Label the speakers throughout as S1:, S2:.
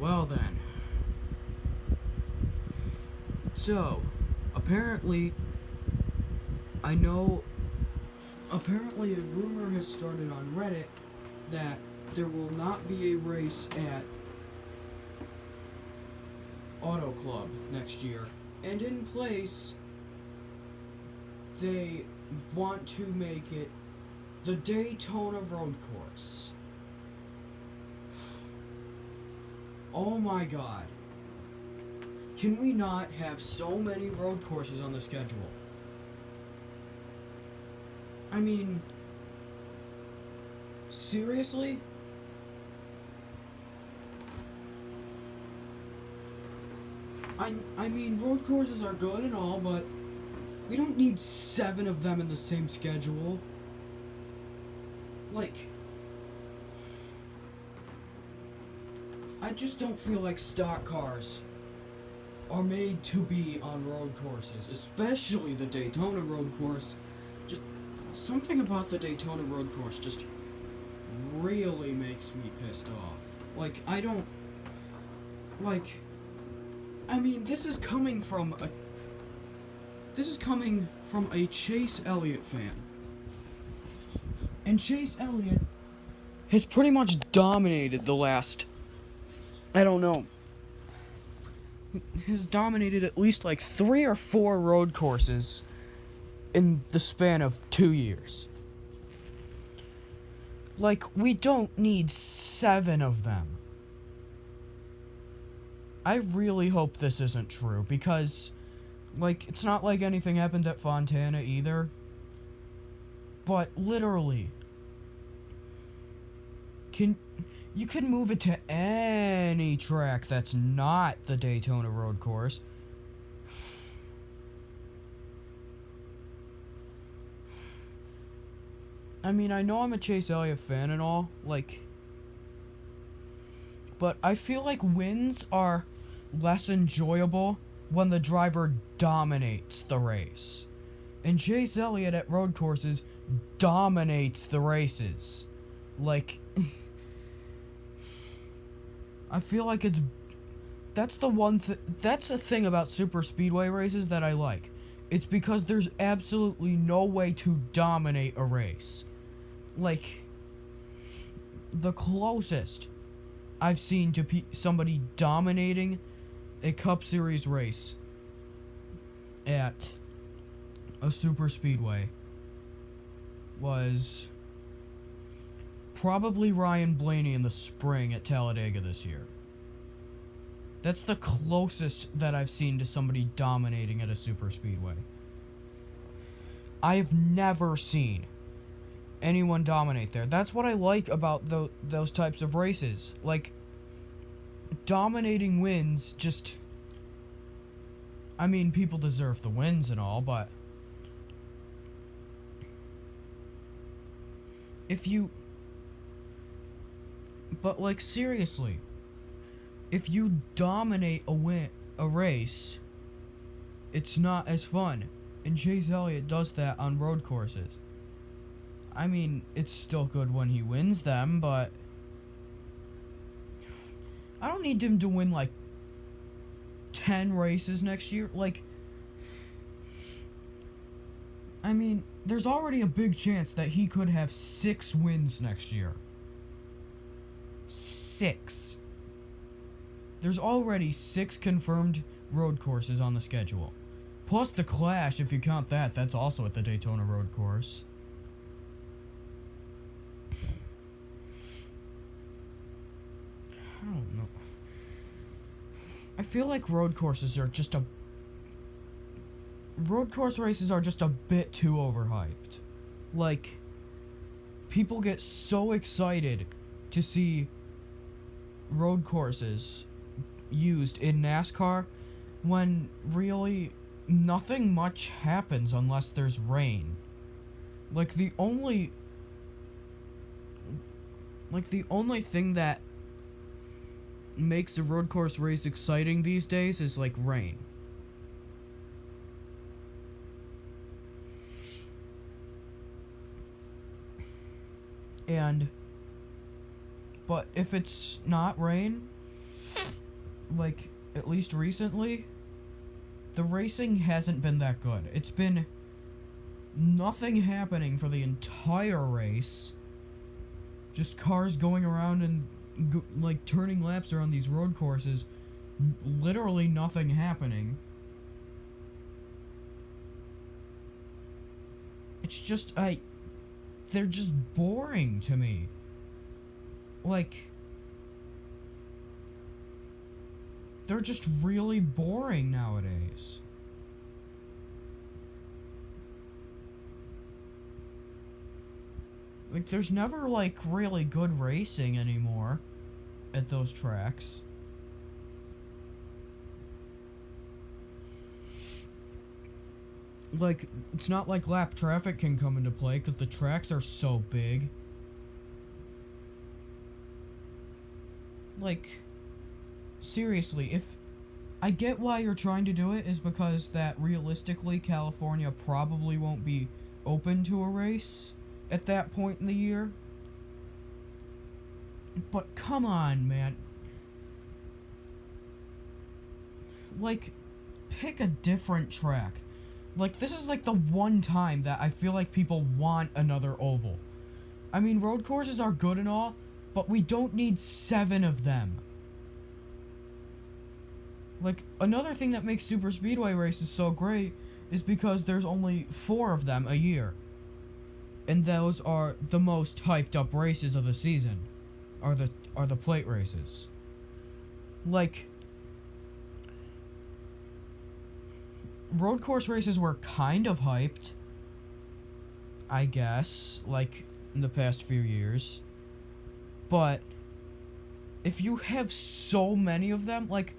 S1: Well then. So, apparently, I know, apparently a rumor has started on Reddit that there will not be a race at Auto Club next year. And in place, they want to make it the Daytona road course. Oh my god. Can we not have so many road courses on the schedule? I mean, seriously? I mean, road courses are good and all, but we don't need 7 of them in the same schedule. Like, I just don't feel like stock cars are made to be on road courses, especially the Daytona road course. Just something about the Daytona road course just really makes me pissed off. Like, I don't like, I mean, this is coming from a Chase Elliott fan. And Chase Elliott has pretty much dominated the last, I don't know, has dominated at least like 3 or 4 road courses in the span of 2 years. Like, we don't need 7 of them. I really hope this isn't true, because, like, it's not like anything happens at Fontana either. But literally, you can move it to any track that's not the Daytona road course. I mean, I know I'm a Chase Elliott fan and all, like, but I feel like wins are less enjoyable when the driver dominates the race. And Chase Elliott at road courses dominates the races. Like, I feel like that's the thing about super speedway races that I like. It's because there's absolutely no way to dominate a race. Like, the closest I've seen to somebody dominating a Cup Series race at a super speedway was probably Ryan Blaney in the spring at Talladega this year. That's the closest that I've seen to somebody dominating at a super speedway. I've never seen anyone dominate there. That's what I like about those types of races. Like, dominating wins just, I mean, people deserve the wins and all, but but like, seriously, if you dominate a race, it's not as fun. And Chase Elliott does that on road courses. I mean, it's still good when he wins them, but I don't need him to win like 10 races next year. Like, I mean, there's already a big chance that he could have 6 wins next year. 6. There's already 6 confirmed road courses on the schedule. Plus the Clash, if you count that, that's also at the Daytona road course. I don't know. I feel like road course races are just a bit too overhyped. Like, people get so excited to see road courses used in NASCAR when really nothing much happens unless there's rain. Like, the only thing that makes a road course race exciting these days is like rain. But if it's not rain, like, at least recently, the racing hasn't been that good. It's been nothing happening for the entire race. Just cars going around and, like, turning laps around these road courses. Literally nothing happening. It's just, they're just boring to me. Like, they're just really boring nowadays. Like, there's never, like, really good racing anymore at those tracks. Like, it's not like lap traffic can come into play because the tracks are so big. Like, seriously, if I get why you're trying to do it is because that realistically California probably won't be open to a race at that point in the year. But come on, man. Like, pick a different track. Like, this is like the one time that I feel like people want another oval. I mean, road courses are good and all, but we don't need 7 of them. Like, another thing that makes super speedway races so great is because there's only 4 of them a year. And those are the most hyped up races of the season. Are the plate races. Like, road course races were kind of hyped, I guess, like, in the past few years. But if you have so many of them, like,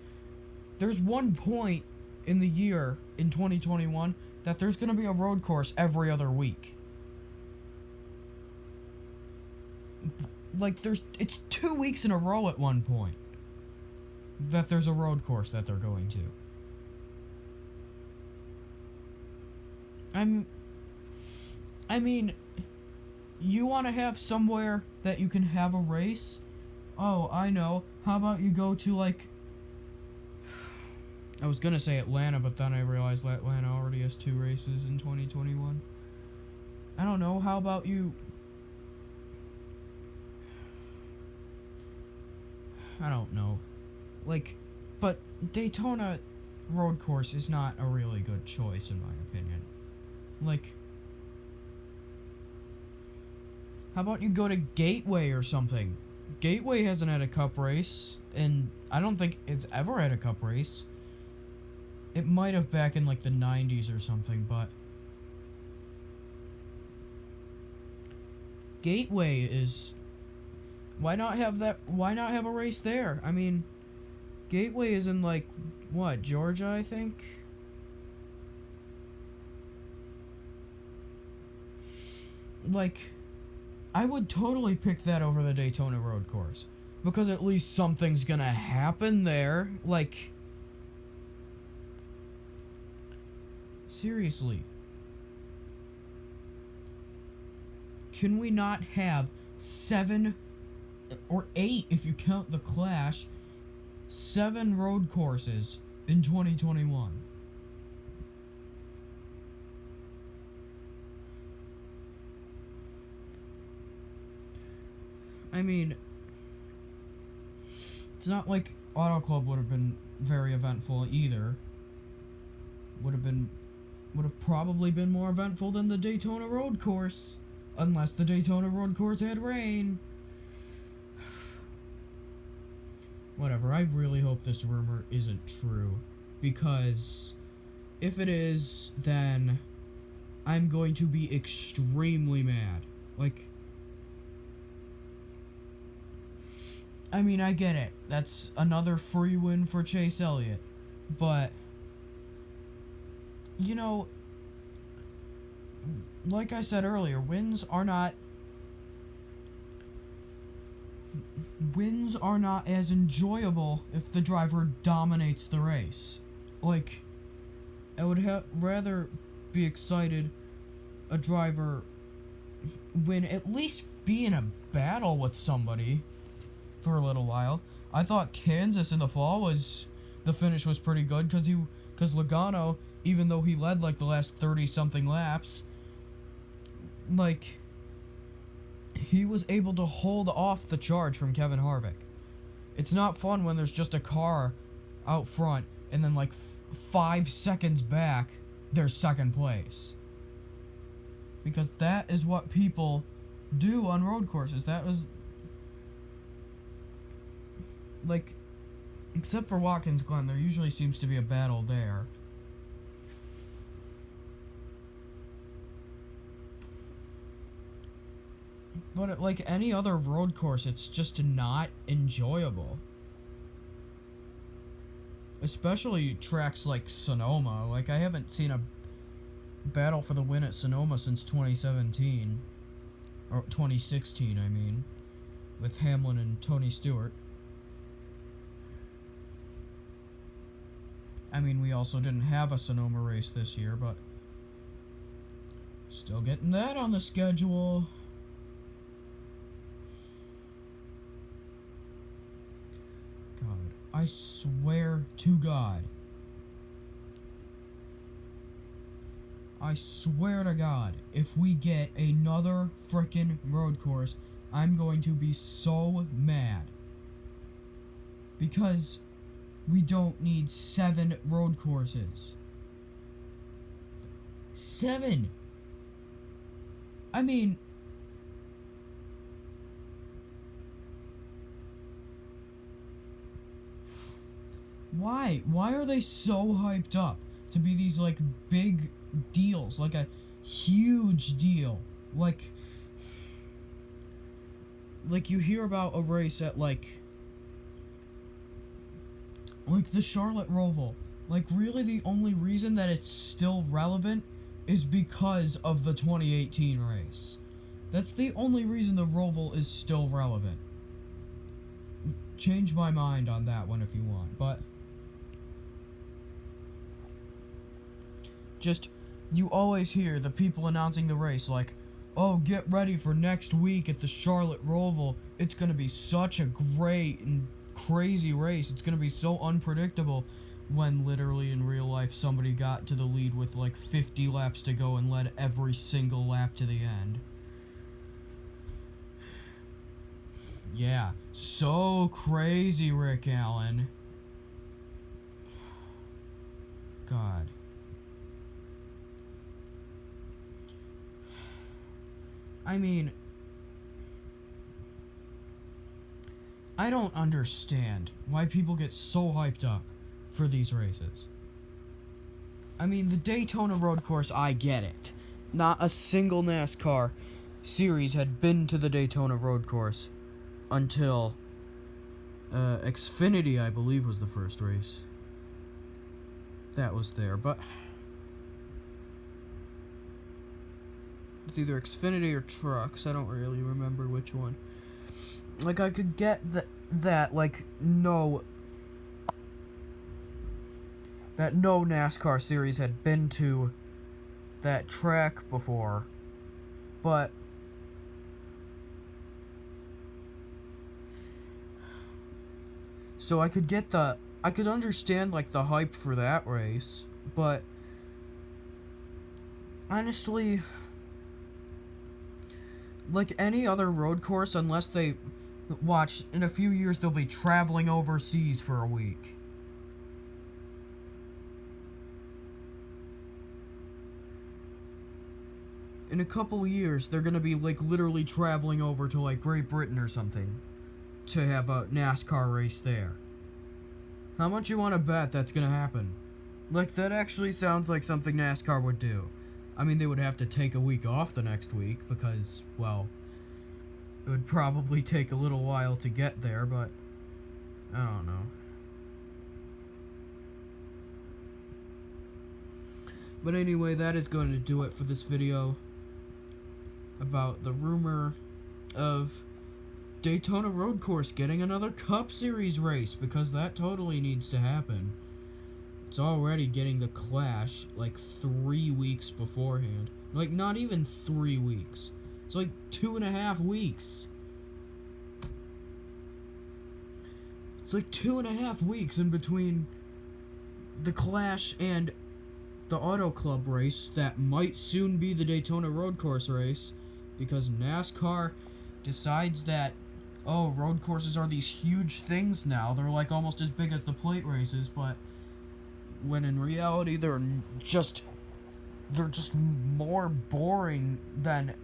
S1: there's one point in the year, in 2021, that there's gonna be a road course every other week. Like, it's 2 weeks in a row at one point that there's a road course that they're going to. I mean, you want to have somewhere that you can have a race? Oh, I know. How about you go to, like, I was gonna say Atlanta, but then I realized that Atlanta already has 2 races in 2021. I don't know. How about you? I don't know. Like, but Daytona road course is not a really good choice in my opinion. Like, how about you go to Gateway or something? Gateway hasn't had a cup race, and I don't think it's ever had a cup race. It might have back in, like, the 90s or something, but Gateway is... Why not have a race there? I mean, Gateway is in, like, what, Georgia, I think? Like, I would totally pick that over the Daytona road course. Because at least something's gonna happen there. Like, seriously. Can we not have 7 or 8 if you count the Clash, 7 road courses in 2021? I mean, it's not like Auto Club would have been very eventful either. Would have probably been more eventful than the Daytona road course. Unless the Daytona road course had rain. Whatever, I really hope this rumor isn't true. Because if it is, then I'm going to be extremely mad. Like, I mean, I get it. That's another free win for Chase Elliott. But, you know, like I said earlier, wins are not as enjoyable if the driver dominates the race. Like, I would rather be excited a driver win, at least be in a battle with somebody for a little while. I thought Kansas in the fall was the finish was pretty good because Logano, even though he led like the last 30 something laps, like he was able to hold off the charge from Kevin Harvick. It's not fun when there's just a car out front and then like 5 seconds back there's second place. Because that is what people do on road courses. That was like, except for Watkins Glen, there usually seems to be a battle there. But at, like any other road course, it's just not enjoyable. Especially tracks like Sonoma. Like, I haven't seen a battle for the win at Sonoma since 2017. Or 2016, I mean. With Hamlin and Tony Stewart. I mean, we also didn't have a Sonoma race this year, but still getting that on the schedule. God, I swear to God. I swear to God, if we get another frickin' road course, I'm going to be so mad. Because we don't need 7 road courses. 7! I mean, why? Why are they so hyped up to be these, like, big deals? Like a huge deal. Like you hear about a race at, like the Charlotte Roval. Like, really the only reason that it's still relevant is because of the 2018 race. That's the only reason the Roval is still relevant. Change my mind on that one if you want, but just, you always hear the people announcing the race like, oh, get ready for next week at the Charlotte Roval. It's gonna be such a great and crazy race. It's gonna be so unpredictable, when literally in real life somebody got to the lead with like 50 laps to go and led every single lap to the end. Yeah, so crazy, Rick Allen. God. I mean, I don't understand why people get so hyped up for these races. I mean, the Daytona road course, I get it. Not a single NASCAR series had been to the Daytona road course until Xfinity, I believe, was the first race that was there, but it's either Xfinity or Trucks. I don't really remember which one. Like, I could get that no NASCAR series had been to that track before, but so I could understand like the hype for that race, but honestly, like any other road course, unless they watch in a few years they'll be traveling overseas for a week. In a couple years, they're gonna be like literally traveling over to like Great Britain or something to have a NASCAR race there. How much you want to bet that's gonna happen? Like, that actually sounds like something NASCAR would do. I mean, they would have to take a week off the next week because, well, it would probably take a little while to get there, but I don't know. But anyway, that is going to do it for this video about the rumor of Daytona Road Course getting another Cup Series race, because that totally needs to happen. It's already getting the Clash like 3 weeks beforehand. Like, not even 3 weeks. It's like 2.5 weeks. It's like 2.5 weeks in between the Clash and the Auto Club race that might soon be the Daytona Road Course race, because NASCAR decides that, oh, road courses are these huge things now. They're like almost as big as the plate races, but when in reality they're just more boring than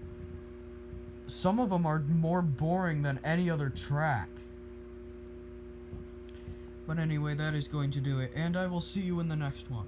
S1: some of them are more boring than any other track. But anyway, that is going to do it, and I will see you in the next one.